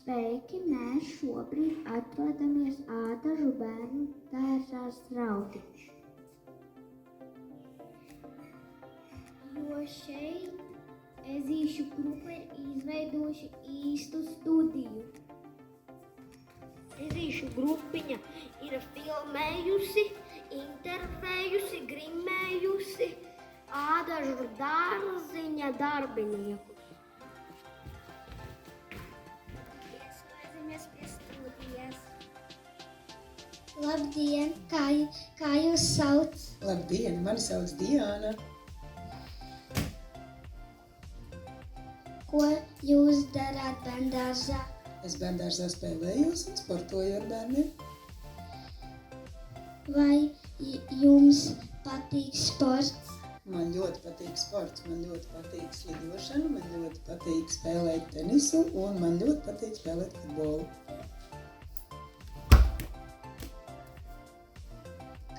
Sveiki! Mēs šobrīd atrodamies Ādažu bērnu dārzā Strautiņš. Jo šeit ezīšu grupa ir izveidojuši īstu studiju. Ezīšu grupiņa ir filmējusi, intervējusi, grimējusi Ādažu dārziņa darbiniekus. Pieslēdzamies pie studijas. Labdien! Kā jūs sauc? Labdien! Mani sauc Diana. Ko jūs darāt bērndārzā? Es bērndārzā spēlējos un sportoju ar bērniem. Vai jums patīk sports? Man ļoti patīk sports, man ļoti patīk slidošana, man ļoti patīk spēlēt tenisu un man ļoti patīk spēlēt futbolu.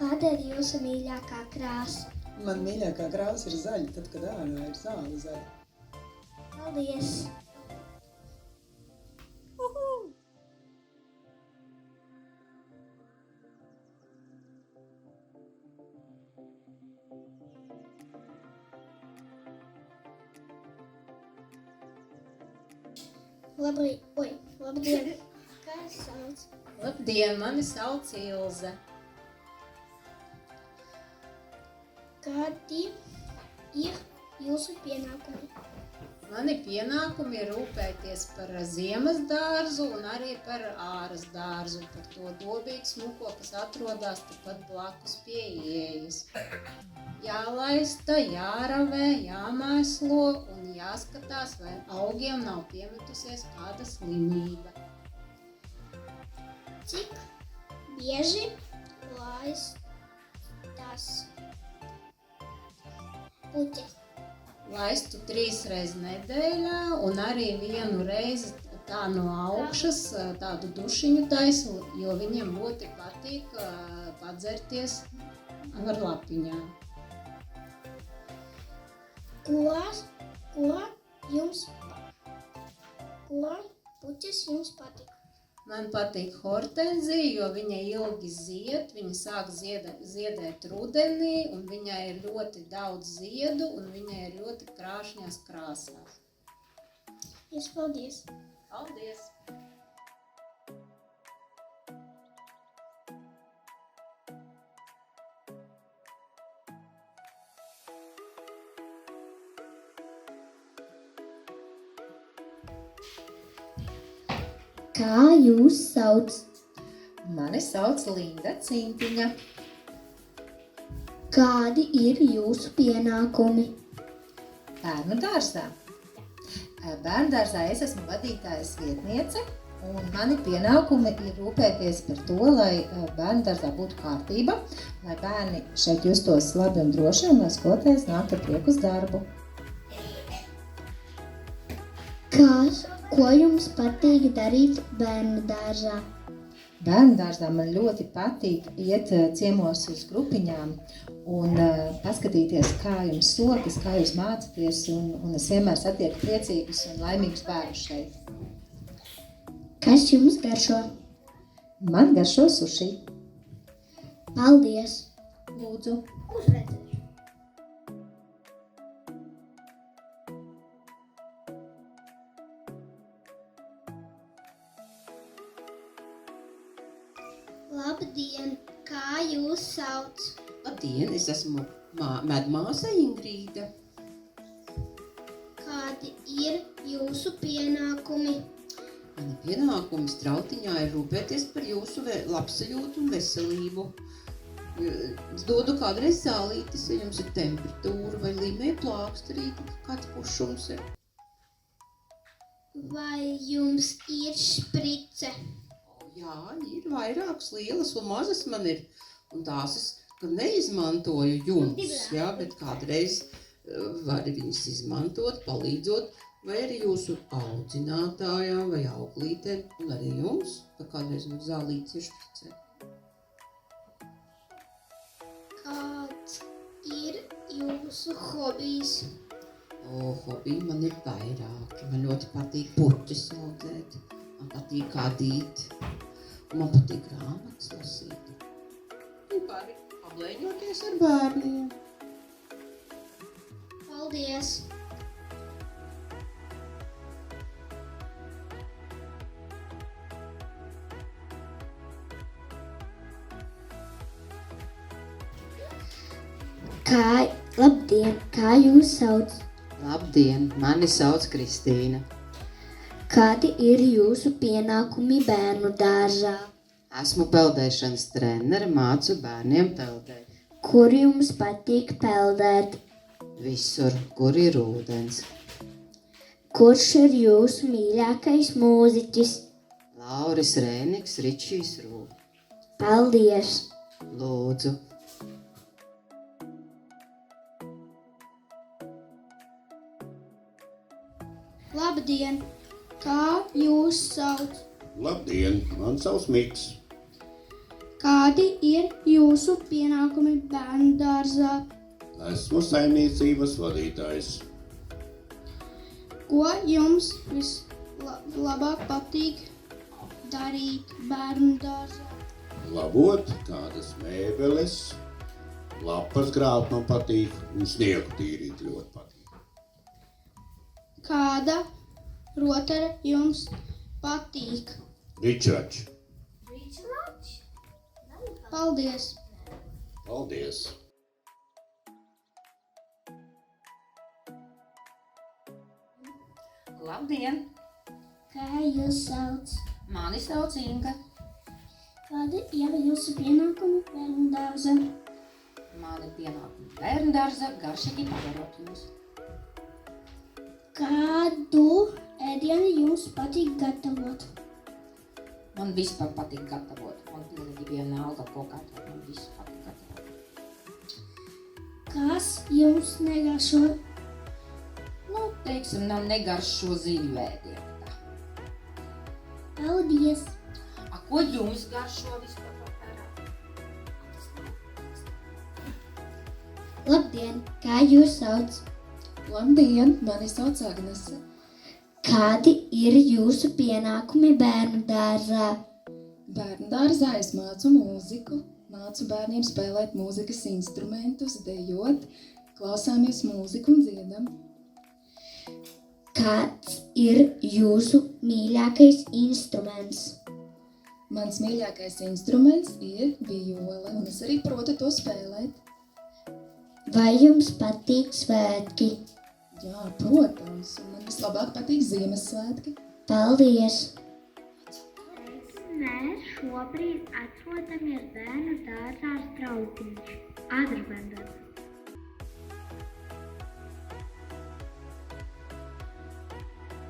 Kāda ir jūsu mīļākā krāsa? Man mīļākā krāsa ir zaļa, tad, kad ārā ir zāle zaļa. Paldies! Labdien! Kā jūs sauc? Labdien, mani sauc Ilze. Kādi ir jūsu pienākumi? Mani pienākumi ir rūpēties par ziemas dārzu un arī par āras dārzu, par to dobīgu smuko, kas atrodas tepat blakus pie ieejas. Jālaista, jāravē, jāmēslo un jāskatās, vai augiem nav piemetusies kāda slimība. Cik bieži laistās puķes? Laistu 3 reizes nedēļā un arī 1 reizi tā no augšas tādu dušiņu taisu, jo viņiem ļoti patīk padzerties ar lapiņām. Ko puķes jums patīk? Man patīk hortenzija, jo viņa ilgi zied, viņa sāk ziedēt rudenī, un viņai ir ļoti daudz ziedu, un viņai ir ļoti krāšņās krāsās. Paldies! Paldies! Kā jūs sauc? Mani sauc Linda Cintiņa. Kādi ir jūsu pienākumi? Bērnu dārzā. Bērnu dārzā es esmu vadītājas vietniece, un mani pienākumi ir rūpēties par to, lai bērnu dārzā būtu kārtība, lai bērni šeit justos labi un droši, un lai skolotājs nāktu ar prieku uz darbu. Ko jums patīk darīt bērnu dārzā? Bērnu dārzā man ļoti patīk iet ciemos uz grupiņām un paskatīties, kā jums sokas, kā jūs mācaties, un es vienmēr satieku priecīgus un laimīgus bērnus šeit. Kas jums garšo? Man garšo suši. Paldies! Lūdzu. Uzredzēšu! Labdien! Kā jūs sauc? Labdien, es esmu medmāsa Ingrīda. Kādi ir jūsu pienākumi? Mani pienākumi Strautiņā ir rūpēties par jūsu labsajūtu un veselību. Es dodu kādreiz zālītes, ja jums ir temperatūra vai līmē plāksterīti, kāds pušums ir. Vai jums ir šprice? Jā, ir vairākas lielas un mazas man ir. Un tās es neizmantoju jums, jā, bet kādreiz var viņas izmantot, palīdzot, vai arī jūsu audzinātājām vai auklītēm, un arī jums, ka kādreiz man zālītes ir špricē. Kāds ir jūsu hobijs? Hobiji man ir vairāki. Man ļoti patīk puķes audzēt. Man patīk adīt. Un man patīk grāmatas lasīt. Un kā arī pablēņoties ar bērniem. Paldies! Labdien, kā jūs sauc? Labdien, mani sauc Kristīna. Kādi ir jūsu pienākumi bērnu dārzā? Esmu peldēšanas trenere, mācu bērniem peldēt. Kur jums patīk peldēt? Visur, kur ir ūdens. Kurš ir jūsu mīļākais mūziķis? Lauris Rēniks, Ričijs Rūp. Paldies! Lūdzu. Labdien! Kā jūs sauc? Labdien, man sauc Miks. Kādi ir jūsu pienākumi bērnu dārzā? Esmu saimniecības vadītājs. Ko jums vislabāk patīk darīt bērnu dārzā? Labot kādas mēbeles, lapas grābt man patīk un sniegu tīrīt ļoti patīk. Kāda rotara jums patīk? Ričač, Paldies! paldies! Labdien! Kā jūs sauc? Mani sauc Inga. Kādi ir jūsu pienākumi bērnu dārzā? Mani pienākumi bērnu dārza garšīgi pagarotņus. Kādu ēdienu jums patīk gatavot? Man vispār patīk gatavot. Man pilnīgi vienalga, ko gatavot. Man viss patīk gatavot. Kas jums negaršo? Nu, teiksim, nav negaršo zivju ēdienu. Paldies! A, ko jums garšo vispār vakarā? Labdien! Kā jūs sauc? Labdien, mani sauc Agnese. Kādi ir jūsu pienākumi bērnu dārzā? Bērnu dārzā es mācu mūziku, mācu bērniem spēlēt mūzikas instrumentus, dejot, klausāmies mūziku un dziedam. Kāds ir jūsu mīļākais instruments? Mans mīļākais instruments ir vijole, un es arī protu to spēlēt. Vai jums patīk svētki? Jā, protams, un man vislabāk patīk Ziemassvētki. Paldies! Mēs šobrīd atrodamies bērnu dārzā Straupiņš, Adrbendas.